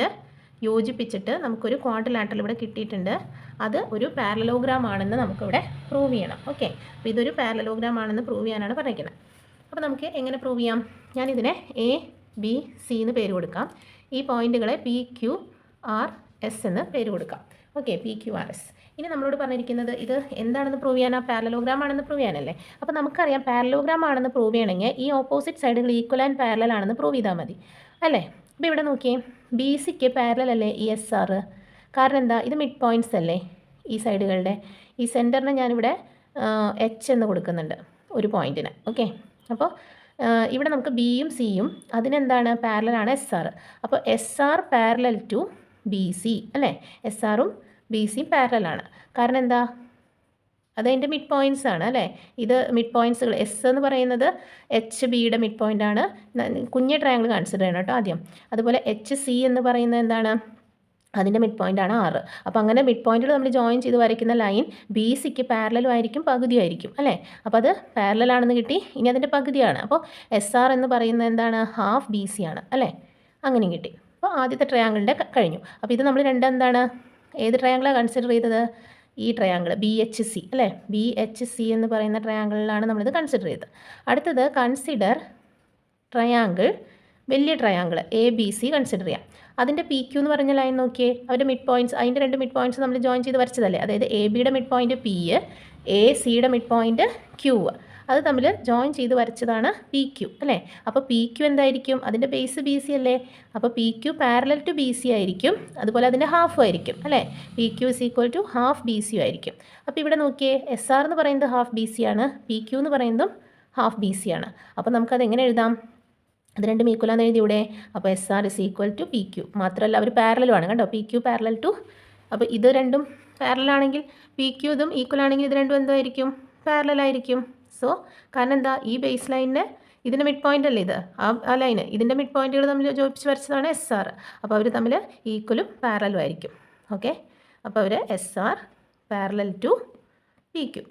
യോജിപ്പിച്ചിട്ട് നമുക്കൊരു ക്വാഡ്രിലാറ്ററൽ ഇവിടെ കിട്ടിയിട്ടുണ്ട്. അത് ഒരു പാരലലോഗ്രാം ആണെന്ന് നമുക്കിവിടെ പ്രൂവ് ചെയ്യണം. ഓക്കെ, അപ്പോൾ ഇതൊരു പാരലലോഗ്രാം ആണെന്ന് പ്രൂവ് ചെയ്യാനാണ് പറഞ്ഞിരിക്കുന്നത്. അപ്പോൾ നമുക്ക് എങ്ങനെ പ്രൂവ് ചെയ്യാം? ഞാനിതിനെ ABC എന്ന് പേര് കൊടുക്കാം. ഈ പോയിന്റുകളെ PQRS എന്ന് പേര് കൊടുക്കാം. Okay, PQRS. ഇനി നമ്മളോട് പറഞ്ഞിരിക്കുന്നത് ഇത് എന്താണെന്ന് പ്രൂവ് ചെയ്യാൻ? പാരലലോഗ്രാം ആണെന്ന് പ്രൂവ് ചെയ്യാനല്ലേ. അപ്പോൾ നമുക്കറിയാം പാരലലോഗ്രാം ആണെന്ന് പ്രൂവ് ചെയ്യണമെങ്കിൽ ഈ ഓപ്പോസിറ്റ് സൈഡുകൾ ഈക്വൽ ആൻഡ് പാരലൽ ആണെന്ന് പ്രൂവ് ചെയ്താൽ മതി, അല്ലേ? അപ്പോൾ ഇവിടെ നോക്കിയേ, BCക്ക് പാരലൽ അല്ലേ ഈ SR? കാരണം എന്താ? ഇത് മിഡ് പോയിൻറ്റ്സ് അല്ലേ ഈ സൈഡുകളുടെ. ഈ സെൻറ്ററിന് ഞാനിവിടെ H എന്ന് കൊടുക്കുന്നുണ്ട് ഒരു പോയിൻറ്റിന്. ഓക്കെ, അപ്പോൾ ഇവിടെ നമുക്ക് Bയും Cയും അതിനെന്താണ്? പാരലലാണ് SR. അപ്പോൾ SR പാരലൽ ടു BC, അല്ലേ? SRും BCയും പാരലലാണ്. കാരണം എന്താ? അതതിൻ്റെ മിഡ് പോയിൻറ്റ്സ് ആണ്, അല്ലേ? ഇത് മിഡ് പോയിൻറ്റ്സുകൾ. S എന്ന് പറയുന്നത് HBയുടെ മിഡ് പോയിൻ്റ് ആണ്. കുഞ്ഞ് ട്രയാങ്കിൾ കൺസിഡർ ചെയ്യണം കേട്ടോ ആദ്യം. അതുപോലെ HC എന്ന് പറയുന്നത് എന്താണ്? അതിൻ്റെ മിഡ് പോയിൻ്റ് ആണ് 6. അപ്പോൾ അങ്ങനെ മിഡ് പോയിൻറ്റുകൾ നമ്മൾ ജോയിൻ ചെയ്ത് വരയ്ക്കുന്ന ലൈൻ BCക്ക് പാരലലും ആയിരിക്കും പകുതിയായിരിക്കും, അല്ലേ? അപ്പോൾ അത് പാരലലാണെന്ന് കിട്ടി. ഇനി അതിൻ്റെ പകുതിയാണ്. അപ്പോൾ SR എന്ന് പറയുന്നത് എന്താണ്? ഹാഫ് BC ആണ്, അല്ലേ? അങ്ങനെയും കിട്ടി. അപ്പോൾ ആദ്യത്തെ ട്രയാങ്കിളിൻ്റെ കഴിഞ്ഞു. അപ്പോൾ ഇത് നമ്മൾ എന്താണ്? ഏത് ട്രയാങ്കിളാണ് കൺസിഡർ ചെയ്തത്? ഈ ട്രയാങ്കിൾ BHC, അല്ലേ? BHC എന്ന് പറയുന്ന ട്രയാങ്കിളിലാണ് നമ്മളിത് കൺസിഡർ ചെയ്തത്. അടുത്തത് കൺസിഡർ ട്രയാങ്കിൾ, വലിയ ട്രയാങ്കിൾ ABC കൺസിഡർ ചെയ്യാം. അതിൻ്റെ PQ എന്ന് പറഞ്ഞ ലൈൻ നോക്കിയേ, അവരുടെ മിഡ് പോയിൻറ്റ്സ്, അതിൻ്റെ രണ്ട് മിഡ് പോയിൻറ്റ്സ് നമ്മൾ ജോയിൻ ചെയ്ത് വരച്ചതല്ലേ. അതായത് ABയുടെ മിഡ് പോയിൻറ്റ് P, ACയുടെ മിഡ് പോയിൻറ്റ് Q, അത് തമ്മിൽ ജോയിൻ ചെയ്ത് വരച്ചതാണ് PQ, അല്ലേ? അപ്പോൾ PQ എന്തായിരിക്കും? അതിൻ്റെ ബേസ് BC അല്ലേ? അപ്പോൾ PQ പാരലൽ ടു BC ആയിരിക്കും. അതുപോലെ അതിൻ്റെ ഹാഫ് ആയിരിക്കും, അല്ലേ? PQ is equal to half BC ആയിരിക്കും. അപ്പോൾ ഇവിടെ നോക്കിയേ, SR എന്ന് പറയുന്നത് ഹാഫ് BC ആണ്, PQ എന്ന് പറയുന്നതും ഹാഫ് BC ആണ്. അപ്പോൾ നമുക്കത് എങ്ങനെ എഴുതാം? അത് രണ്ടും ഈക്വലാന്ന് എഴുതിയൂടെ? അപ്പോൾ SR is equal to PQ. മാത്രമല്ല അവർ പാരലലുമാണ് കേട്ടോ. PQ പാരലൽ ടു, അപ്പോൾ ഇത് രണ്ടും പാരലാണെങ്കിൽ PQ ഇതും ഈക്വൽ ആണെങ്കിൽ ഇത് രണ്ടും എന്തായിരിക്കും? പാരലലായിരിക്കും. സോ കാരണം എന്താ? ഈ ബേസ് ലൈനിന് ഇതിൻ്റെ മിഡ് പോയിൻ്റ് അല്ലേ ഇത്, ആ ലൈന്, ഇതിൻ്റെ മിഡ് പോയിൻറ്റുകൾ തമ്മിൽ ജോയിപ്പിച്ച് വരച്ചതാണ് SR. അപ്പോൾ അവർ തമ്മിൽ ഈക്വലും പാരലും ആയിരിക്കും. ഓക്കെ, അപ്പോൾ അവർ SR പാരലൽ ടു PQ.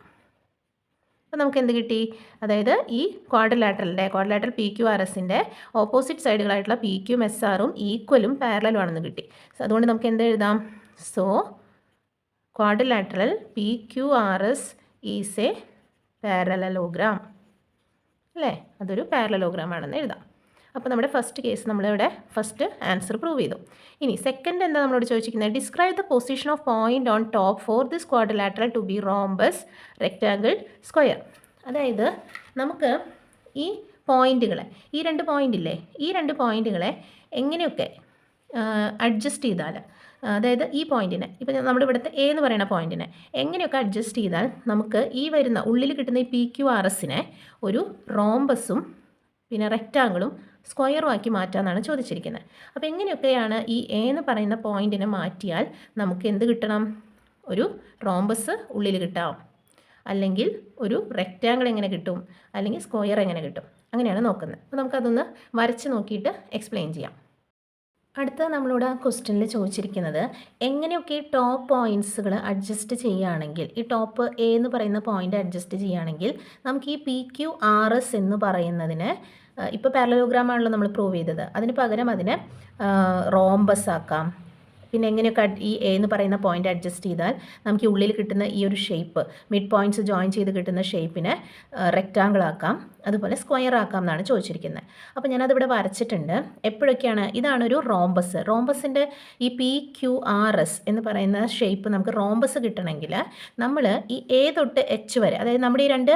അപ്പോൾ നമുക്ക് എന്ത് കിട്ടി? അതായത് ഈ ക്വാഡ്രിലാറ്ററൽ PQRSൻ്റെ ഓപ്പോസിറ്റ് സൈഡുകളായിട്ടുള്ള PQയും SRും ഈക്വലും പാരലലും ആണെന്ന് കിട്ടി. സോ അതുകൊണ്ട് നമുക്ക് എന്ത് എഴുതാം? So quadrilateral PQRS is a parallelogram, അല്ലേ? അതൊരു പാരലലോഗ്രാം ആണെന്ന് എഴുതാം. അപ്പോൾ നമ്മുടെ ഫസ്റ്റ് കേസ് നമ്മളിവിടെ ഫസ്റ്റ് ആൻസർ പ്രൂവ് ചെയ്തു. ഇനി സെക്കൻഡ് എന്താ നമ്മളോട് ചോദിച്ചിരിക്കുന്നത്? Describe the position of point on top for this quadrilateral to be rhombus, rectangle, square. അതായത് നമുക്ക് ഈ പോയിന്റുകളെ, ഈ രണ്ട് പോയിന്റ് ഇല്ലേ, ഈ രണ്ട് പോയിന്റുകളെ എങ്ങനെയൊക്കെ അഡ്ജസ്റ്റ് ചെയ്താൽ, അതായത് ഈ പോയിന്റിനെ, ഇപ്പോൾ നമ്മുടെ ഇവിടുത്തെ A എന്ന് പറയുന്ന പോയിന്റിനെ എങ്ങനെയൊക്കെ അഡ്ജസ്റ്റ് ചെയ്താൽ നമുക്ക് ഈ വരുന്ന ഉള്ളിൽ കിട്ടുന്ന ഈ PQRSനെ ഒരു റോംബസും പിന്നെ റെക്റ്റാങ്കിളും സ്ക്വയറും ആക്കി മാറ്റാമെന്നാണ് ചോദിച്ചിരിക്കുന്നത്. അപ്പോൾ എങ്ങനെയൊക്കെയാണ് ഈ A എന്ന് പറയുന്ന പോയിന്റിനെ മാറ്റിയാൽ നമുക്ക് എന്ത് കിട്ടണം? ഒരു റോംബസ് ഉള്ളിൽ കിട്ടാം, അല്ലെങ്കിൽ ഒരു റെക്റ്റാങ്കിൾ എങ്ങനെ കിട്ടും, അല്ലെങ്കിൽ സ്ക്വയർ എങ്ങനെ കിട്ടും, അങ്ങനെയാണ് നോക്കുന്നത്. അപ്പോൾ നമുക്കതൊന്ന് വരച്ച് നോക്കിയിട്ട് എക്സ്പ്ലെയിൻ ചെയ്യാം. അടുത്ത നമ്മളോട് ക്വസ്റ്റ്യനിൽ ചോദിച്ചിരിക്കുന്നത് എങ്ങനെയൊക്കെ ടോപ്പ് പോയിൻറ്റ്സുകൾ അഡ്ജസ്റ്റ് ചെയ്യുകയാണെങ്കിൽ, ഈ ടോപ്പ് A എന്ന് പറയുന്ന പോയിൻ്റ് അഡ്ജസ്റ്റ് ചെയ്യുകയാണെങ്കിൽ നമുക്ക് ഈ PQRS എന്ന് പറയുന്നതിന്, ഇപ്പോൾ പാരലലോഗ്രാം ആണല്ലോ നമ്മൾ പ്രൂവ് ചെയ്തത്, അതിന് പകരം അതിനെ റോംബസ് ആക്കാം, പിന്നെ എങ്ങനെയൊക്കെ ഈ എ എന്ന് പറയുന്ന പോയിന്റ് അഡ്ജസ്റ്റ് ചെയ്താൽ നമുക്ക് ഈ ഉള്ളിൽ കിട്ടുന്ന ഈ ഒരു ഷേപ്പ് മിഡ് പോയിന്റ്സ് ജോയിൻ ചെയ്ത് കിട്ടുന്ന ഷേപ്പിനെ റെക്റ്റാങ്കിൾ ആക്കാം, അതുപോലെ സ്ക്വയർ ആക്കാം എന്നാണ് ചോദിച്ചിരിക്കുന്നത്. അപ്പോൾ ഞാനതിവിടെ വരച്ചിട്ടുണ്ട്. എപ്പോഴൊക്കെയാണ് ഇതാണ് ഒരു റോംബസ്. റോംബസിൻ്റെ ഈ PQRS എന്ന് പറയുന്ന ഷേപ്പ് നമുക്ക് റോംബസ് കിട്ടണമെങ്കിൽ നമ്മൾ ഈ എ തൊട്ട് എച്ച് വരെ, അതായത് നമ്മുടെ ഈ രണ്ട്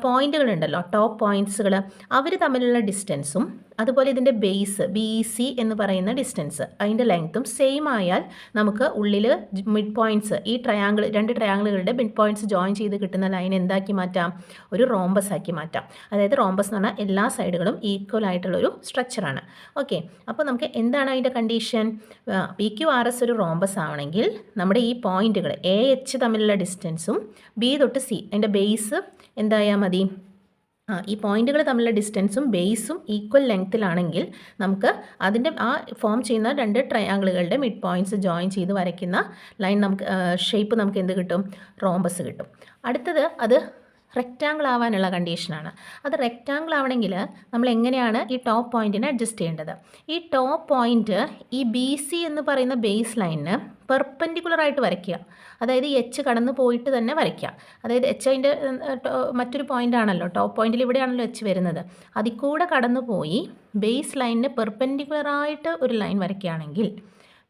പോയിന്റുകളുണ്ടല്ലോ, ടോപ്പ് പോയിന്റ്സുകൾ, അവർ തമ്മിലുള്ള ഡിസ്റ്റൻസും അതുപോലെ ഇതിൻ്റെ ബേസ് BC എന്ന് പറയുന്ന ഡിസ്റ്റൻസ് അതിൻ്റെ ലെങ്ത്തും സെയിം ആയാൽ നമുക്ക് ഉള്ളിൽ മിഡ് പോയിൻറ്റ്സ് ഈ രണ്ട് ട്രയാങ്കിളുകളുടെ മിഡ് പോയിൻറ്റ്സ് ജോയിൻ ചെയ്ത് കിട്ടുന്ന ലൈൻ എന്താക്കി മാറ്റാം? ഒരു റോംബസ് ആക്കി മാറ്റാം. അതായത് റോംബസ് എന്ന് പറഞ്ഞാൽ എല്ലാ സൈഡുകളും ഈക്വൽ ആയിട്ടുള്ളൊരു സ്ട്രക്ചറാണ്. ഓക്കെ, അപ്പോൾ നമുക്ക് എന്താണ് അതിൻ്റെ കണ്ടീഷൻ? PQRS ഒരു റോംബസ് ആവണമെങ്കിൽ നമ്മുടെ ഈ പോയിന്റുകൾ AH തമ്മിലുള്ള ഡിസ്റ്റൻസും B തൊട്ട് C അതിൻ്റെ ബേസ് എന്തായാൽ മതി? ഈ പോയിന്റുകൾ തമ്മിലുള്ള ഡിസ്റ്റൻസും ബേസും ഈക്വൽ ലെങ്ത്തിലാണെങ്കിൽ നമുക്ക് അതിൻ്റെ ആ ഫോം ചെയ്യുന്ന രണ്ട് ട്രയാങ്കിളുകളുടെ മിഡ് പോയിൻറ്റ്സ് ജോയിൻ ചെയ്ത് വരയ്ക്കുന്ന ലൈൻ നമുക്ക് ഷേപ്പ് നമുക്ക് എന്ത് കിട്ടും? റോംബസ് കിട്ടും. അടുത്തത് അത് റെക്റ്റാങ്കിൾ ആവാനുള്ള കണ്ടീഷനാണ്. അത് റെക്റ്റാങ്കിൾ ആവണമെങ്കിൽ നമ്മൾ എങ്ങനെയാണ് ഈ ടോപ്പ് പോയിൻറ്റിനെ അഡ്ജസ്റ്റ് ചെയ്യേണ്ടത്? ഈ ടോപ്പ് പോയിൻറ്റ് ഈ BC എന്ന് പറയുന്ന ബേസ് ലൈനിന് പെർപെൻഡിക്കുലറായിട്ട് വരയ്ക്കുക. അതായത് എച്ച് കടന്ന് പോയിട്ട് തന്നെ വരയ്ക്കുക. അതായത് എച്ച് അതിൻ്റെ മറ്റൊരു പോയിൻ്റ് ആണല്ലോ, ടോപ്പ് പോയിൻറ്റിൽ ഇവിടെയാണല്ലോ എച്ച് വരുന്നത്. അതിൽ കൂടെ കടന്നു പോയി ബേസ് ലൈനിന് പെർപെൻഡിക്കുലറായിട്ട് ഒരു ലൈൻ വരയ്ക്കുകയാണെങ്കിൽ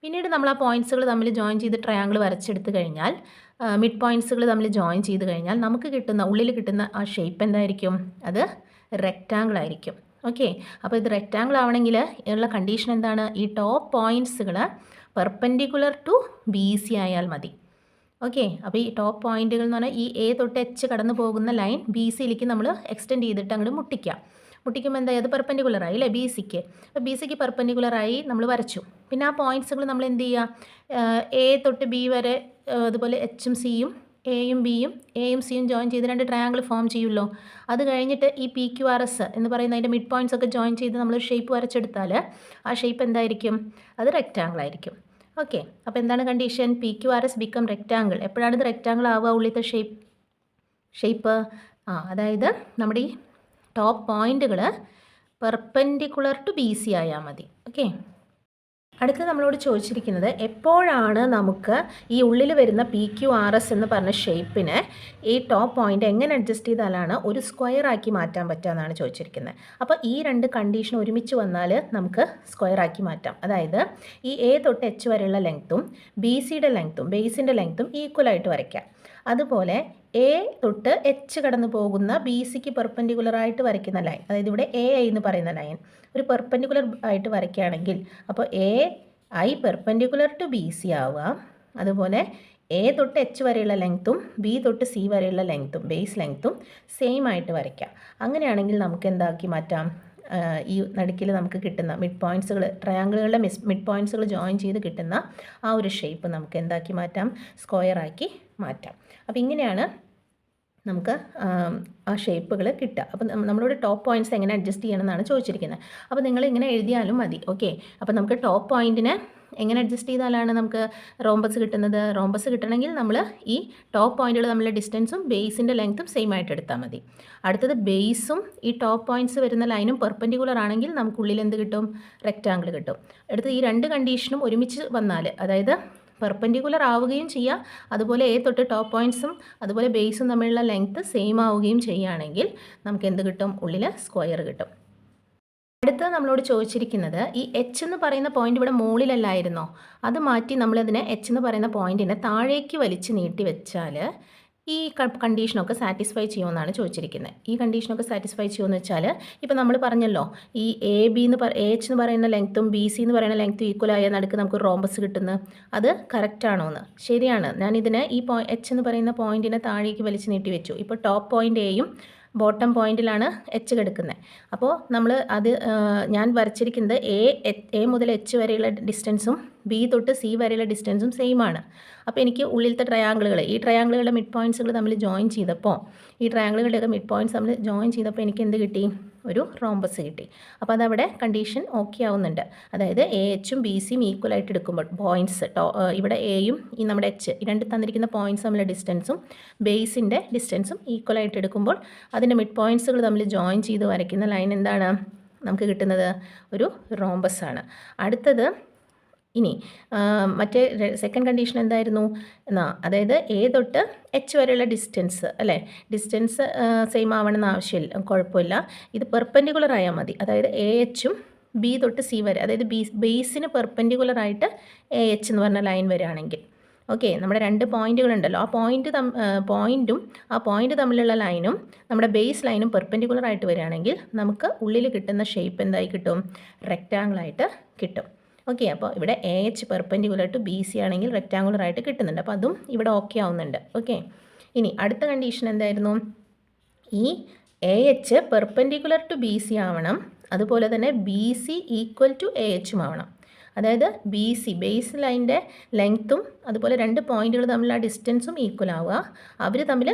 പിന്നീട് നമ്മൾ ആ പോയിൻറ്റ്സുകൾ തമ്മിൽ ജോയിൻ ചെയ്ത് ട്രയാങ്കിൾ വരച്ചെടുത്ത് കഴിഞ്ഞാൽ മിഡ് പോയിൻറ്റ്സുകൾ തമ്മിൽ ജോയിൻ ചെയ്ത് കഴിഞ്ഞാൽ നമുക്ക് കിട്ടുന്ന ഉള്ളിൽ കിട്ടുന്ന ആ ഷേപ്പ് എന്തായിരിക്കും? അത് റെക്റ്റാങ്കിൾ ആയിരിക്കും. ഓക്കെ, അപ്പോൾ ഇത് റെക്റ്റാങ്കിൾ ആവണമെങ്കിൽ ഉള്ള കണ്ടീഷൻ എന്താണ്? ഈ ടോപ്പ് പോയിൻറ്റ്സുകൾ പെർപെൻഡിക്കുലർ ടു BC ആയാൽ മതി. ഓക്കെ, അപ്പോൾ ഈ ടോപ്പ് പോയിൻറ്റുകൾ എന്ന് പറഞ്ഞാൽ ഈ A തൊട്ട് H കടന്നു പോകുന്ന ലൈൻ BCയിലേക്ക് നമ്മൾ എക്സ്റ്റെൻഡ് ചെയ്തിട്ട് അങ്ങോട്ട് മുട്ടിക്കുക. മുട്ടിക്കുമ്പോൾ എന്തായി? അത് പെർപെൻഡിക്കുലറായി അല്ലേ BCക്ക്. അപ്പോൾ BCക്ക് പെർപെൻഡിക്കുലറായി നമ്മൾ വരച്ചു. പിന്നെ ആ പോയിൻറ്റ്സുകൾ നമ്മൾ എന്ത് ചെയ്യുക? A തൊട്ട് B വരെ, അതുപോലെ Hഉം Cയും Aയും Bയും Aയും Cയും ജോയിൻ ചെയ്ത് രണ്ട് ട്രയാങ്കിൾ ഫോം ചെയ്യുമല്ലോ. അത് കഴിഞ്ഞിട്ട് ഈ PQRS എന്ന് പറയുന്ന അതിൻ്റെ മിഡ് പോയിൻറ്റ്സ് ഒക്കെ ജോയിൻ ചെയ്ത് നമ്മളൊരു ഷേപ്പ് വരച്ചെടുത്താൽ ആ ഷേപ്പ് എന്തായിരിക്കും? അത് റെക്റ്റാങ്കിൾ ആയിരിക്കും. ഓക്കെ, അപ്പോൾ എന്താണ് കണ്ടീഷൻ? PQRS become rectangle. എപ്പോഴാണ് ഇത് റെക്റ്റാങ്കിൾ ആവുക? ഉള്ളിലത്തെ ഷേപ്പ് അതായത് നമ്മുടെ ഈ ടോപ്പ് പോയിൻറ്റുകൾ പെർപെൻഡിക്കുലർ ടു BC ആയാൽ മതി. ഓക്കെ, അടുത്ത് നമ്മളോട് ചോദിച്ചിരിക്കുന്നത് എപ്പോഴാണ് നമുക്ക് ഈ ഉള്ളിൽ വരുന്ന PQRS എന്ന് പറഞ്ഞ ഷേപ്പിനെ ഈ ടോപ്പ് പോയിൻ്റ് എങ്ങനെ അഡ്ജസ്റ്റ് ചെയ്താലാണ് ഒരു സ്ക്വയർ ആക്കി മാറ്റാൻ പറ്റുക എന്നാണ് ചോദിച്ചിരിക്കുന്നത്. അപ്പോൾ ഈ രണ്ട് കണ്ടീഷൻ ഒരുമിച്ച് വന്നാൽ നമുക്ക് സ്ക്വയർ ആക്കി മാറ്റാം. അതായത് ഈ A തൊട്ട് H വരെയുള്ള ലെങ്ത്തും BCയുടെ ലെങ്ത്തും ബേസിൻ്റെ ലെങ്ത്തും ഈക്വലായിട്ട് വരയ്ക്കാം. അതുപോലെ A തൊട്ട് H കടന്നു പോകുന്ന BCക്ക് പെർപെൻഡിക്കുലറായിട്ട് വരയ്ക്കുന്ന ലൈൻ, അതായത് ഇവിടെ AI എന്ന് പറയുന്ന ലൈൻ ഒരു പെർപെൻഡിക്കുലർ ആയിട്ട് വരയ്ക്കുകയാണെങ്കിൽ അപ്പോൾ AI പെർപെൻഡിക്കുലർ ടു BC ആവുക. അതുപോലെ A തൊട്ട് H വരെയുള്ള ലെങ്ത്തും B തൊട്ട് C വരെയുള്ള ലെങ്ത്തും ബേസ് ലെങ്ത്തും സെയിം ആയിട്ട് വരയ്ക്കാം. അങ്ങനെയാണെങ്കിൽ നമുക്ക് എന്താക്കി മാറ്റാം? ഈ നടുക്കിൽ നമുക്ക് കിട്ടുന്ന മിഡ് പോയിൻറ്റ്സുകൾ ട്രയാങ്കിളുകളുടെ മിഡ് പോയിൻറ്റ്സുകൾ ജോയിൻ ചെയ്ത് കിട്ടുന്ന ആ ഒരു ഷേപ്പ് നമുക്ക് എന്താക്കി മാറ്റാം? സ്ക്വയർ ആക്കി മാറ്റാം. അപ്പോൾ ഇങ്ങനെയാണ് നമുക്ക് ആ ഷേപ്പുകൾ കിട്ടുക. അപ്പം നമ്മളോട് ടോപ്പ് പോയിൻറ്റ്സ് എങ്ങനെ അഡ്ജസ്റ്റ് ചെയ്യണമെന്നാണ് ചോദിച്ചിരിക്കുന്നത്. അപ്പോൾ നിങ്ങൾ ഇങ്ങനെ എഴുതിയാലും മതി. ഓക്കെ, അപ്പോൾ നമുക്ക് ടോപ്പ് പോയിൻറ്റിനെ എങ്ങനെ അഡ്ജസ്റ്റ് ചെയ്താലാണ് നമുക്ക് റോംബസ് കിട്ടുന്നത്? റോംബസ് കിട്ടണമെങ്കിൽ നമ്മൾ ഈ ടോപ്പ് പോയിൻറ്റുകൾ തമ്മിലുള്ള ഡിസ്റ്റൻസും ബേസിൻ്റെ ലെങ്ത്തും സെയിം ആയിട്ട് എടുത്താൽ മതി. അടുത്തത് ബേസും ഈ ടോപ്പ് പോയിൻറ്റ്സ് വരുന്ന ലൈനും പെർപെൻഡിക്കുലർ ആണെങ്കിൽ നമുക്കുള്ളിൽ എന്ത് കിട്ടും? റെക്റ്റാങ്കിൾ കിട്ടും. അടുത്ത് ഈ രണ്ട് കണ്ടീഷനും ഒരുമിച്ച് വന്നാൽ, അതായത് പെർപെൻഡിക്കുലർ ആവുകയും ചെയ്യുക, അതുപോലെ A തൊട്ട് ടോപ്പ് പോയിൻറ്റ്സും അതുപോലെ ബേസും തമ്മിലുള്ള ലെങ്ത്ത് സെയിം ആവുകയും ചെയ്യുകയാണെങ്കിൽ നമുക്ക് എന്ത് കിട്ടും? ഉള്ളിൽ സ്ക്വയർ കിട്ടും. അടുത്തത് നമ്മളോട് ചോദിച്ചിരിക്കുന്നത് ഈ H എന്ന് പറയുന്ന പോയിന്റ് ഇവിടെ മുകളിലല്ലായിരുന്നോ? അത് മാറ്റി നമ്മളതിനെ H എന്ന് പറയുന്ന പോയിന്റിനെ താഴേക്ക് വലിച്ച് നീട്ടി വെച്ചാൽ ഈ കണ്ടീഷനൊക്കെ സാറ്റിസ്ഫൈ ചെയ്യുമെന്നാണ് ചോദിച്ചിരിക്കുന്നത്. ഈ കണ്ടീഷനൊക്കെ സാറ്റിസ്ഫൈ ചെയ്യുമെന്ന് വെച്ചാൽ ഇപ്പോൾ നമ്മൾ പറഞ്ഞല്ലോ ഈ AH എന്ന് പറയുന്ന ലെങ്ത്തും BC എന്ന് പറയുന്ന ലെങ്ത്തും ഈക്വൽ ആയ നടുക്ക് നമുക്ക് റോംബസ് കിട്ടുന്നത്. അത് കറക്റ്റ് ആണോ എന്ന്? ശരിയാണ്. ഞാനിതിനെ ഈ H എന്ന് പറയുന്ന പോയിന്റിനെ താഴേക്ക് വലിച്ച് നീട്ടി വെച്ചു. ഇപ്പോൾ ടോപ്പ് പോയിന്റ് Aയും ബോട്ടം പോയിന്റിലാണ് H കിടക്കുന്നത്. അപ്പോൾ നമ്മൾ അത് ഞാൻ വരച്ചിരിക്കുന്നത് A മുതൽ H വരെയുള്ള ഡിസ്റ്റൻസും B തൊട്ട് C വരെയുള്ള ഡിസ്റ്റൻസും സെയിം ആണ്. അപ്പോൾ എനിക്ക് ഉള്ളിലത്തെ ഈ ട്രയാങ്കിളുകളുടെ മിഡ് പോയിൻറ്റ്സുകൾ തമ്മിൽ ജോയിൻ ചെയ്തപ്പോൾ ഈ ട്രയാങ്കിളുകളുടെയൊക്കെ മിഡ് പോയിൻറ്റ്സ് തമ്മിൽ ജോയിൻ ചെയ്തപ്പോൾ എനിക്ക് എന്ത് കിട്ടി? ഒരു റോംബസ് കിട്ടി. അപ്പോൾ അതവിടെ കണ്ടീഷൻ ഓക്കെ ആവുന്നുണ്ട്. അതായത് AHഉം BCയും ഈക്വൽ ആയിട്ട് എടുക്കുമ്പോൾ പോയിൻറ്റ്സ് ഇവിടെ Aയും ഈ നമ്മുടെ H ഈ രണ്ട് തന്നിരിക്കുന്ന പോയിൻറ്റ്സ് തമ്മിലുള്ള ഡിസ്റ്റൻസും ബേസിൻ്റെ ഡിസ്റ്റൻസും ഈക്വൽ ആയിട്ട് എടുക്കുമ്പോൾ അതിൻ്റെ മിഡ് പോയിൻറ്റ്സുകൾ തമ്മിൽ ജോയിൻ ചെയ്ത് വരയ്ക്കുന്ന ലൈൻ എന്താണ് നമുക്ക് കിട്ടുന്നത്? ഒരു റോംബസ് ആണ്. അടുത്തത് ഇനി മറ്റേ സെക്കൻഡ് കണ്ടീഷൻ എന്തായിരുന്നു എന്നാ, അതായത് എ തൊട്ട് എച്ച് വരെയുള്ള ഡിസ്റ്റൻസ് അല്ലേ, ഡിസ്റ്റൻസ് സെയിം ആവണമെന്ന് ആവശ്യമില്ല, കുഴപ്പമില്ല. ഇത് പെർപെൻഡിക്കുലർ ആയാൽ മതി. അതായത് എ എച്ചും ബി തൊട്ട് സി വരെ, അതായത് ബേസിന് പെർപെൻഡിക്കുലറായിട്ട് എ എച്ച് എന്ന് പറഞ്ഞ ലൈൻ വരികയാണെങ്കിൽ, ഓക്കെ, നമ്മുടെ 2 പോയിന്റുകളുണ്ടല്ലോ, ആ പോയിന്റും ആ പോയിന്റ് തമ്മിലുള്ള ലൈനും നമ്മുടെ ബേസ് ലൈനും പെർപെൻഡിക്കുലർ ആയിട്ട് വരികയാണെങ്കിൽ നമുക്ക് ഉള്ളിൽ കിട്ടുന്ന ഷേപ്പ് എന്തായി കിട്ടും? റെക്റ്റാങ്കിളായിട്ട് കിട്ടും. ഓക്കെ, അപ്പോൾ ഇവിടെ A H perpendicular to B C ആണെങ്കിൽ റെക്റ്റാങ്കുലർ ആയിട്ട് കിട്ടുന്നുണ്ട്. അപ്പോൾ അതും ഇവിടെ ഓക്കെ ആവുന്നുണ്ട്. ഓക്കെ, ഇനി അടുത്ത കണ്ടീഷൻ എന്തായിരുന്നു? ഈ A H perpendicular to B C ആവണം, അതുപോലെ തന്നെ B C equal to A എച്ചും ആവണം. അതായത് ബി സി ബേസ് ലൈൻ്റെ ലെങ്ത്തും അതുപോലെ 2 പോയിന്റുകൾ തമ്മിലുള്ള ഡിസ്റ്റൻസും ഈക്വൽ ആവുക. അവർ തമ്മിൽ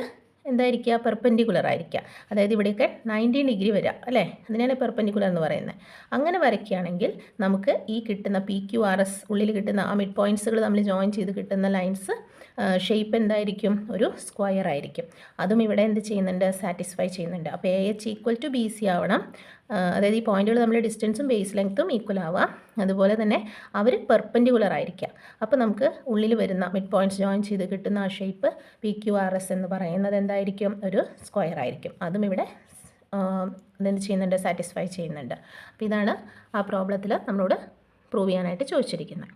എന്തായിരിക്കുക? പെർപെൻഡിക്കുലർ ആയിരിക്കുക. അതായത് ഇവിടെയൊക്കെ 90 ഡിഗ്രി വരിക അല്ലേ, അതിനാണ് പെർപെൻഡിക്കുലർ എന്ന് പറയുന്നത്. അങ്ങനെ വരയ്ക്കുകയാണെങ്കിൽ നമുക്ക് ഈ കിട്ടുന്ന പി ക്യു ആർ എസ് ഉള്ളിൽ കിട്ടുന്ന ആ മിഡ് പോയിൻറ്റ്സുകൾ തമ്മിൽ ജോയിൻ ചെയ്ത് കിട്ടുന്ന ലൈൻസ് ഷേപ്പ് എന്തായിരിക്കും? ഒരു സ്ക്വയർ ആയിരിക്കും. അതും ഇവിടെ എന്ത് ചെയ്യുന്നുണ്ട്? സാറ്റിസ്ഫൈ ചെയ്യുന്നുണ്ട്. അപ്പോൾ A H equal to B C ആവണം, അതായത് ഈ പോയിന്റുകൾ തമ്മിൽ ഡിസ്റ്റൻസും ബേസ് ലെങ്ത്തും ഈക്വൽ ആവുക, അതുപോലെ തന്നെ അവർ പെർപെൻഡിക്കുലർ ആയിരിക്കുക. അപ്പോൾ നമുക്ക് ഉള്ളിൽ വരുന്ന മിഡ് പോയിൻറ്റ്സ് ജോയിൻ ചെയ്ത് കിട്ടുന്ന ആ shape P Q R S എന്ന് പറയുന്നത് എന്തായിരിക്കും? ഒരു സ്ക്വയർ ആയിരിക്കും. അതും ഇവിടെ അതെന്ത് ചെയ്യുന്നുണ്ട്? സാറ്റിസ്ഫൈ ചെയ്യുന്നുണ്ട്. അപ്പോൾ ഇതാണ് ആ പ്രോബ്ലത്തിൽ നമ്മളോട് പ്രൂവ് ചെയ്യാനായിട്ട് ചോദിച്ചിരിക്കുന്നത്.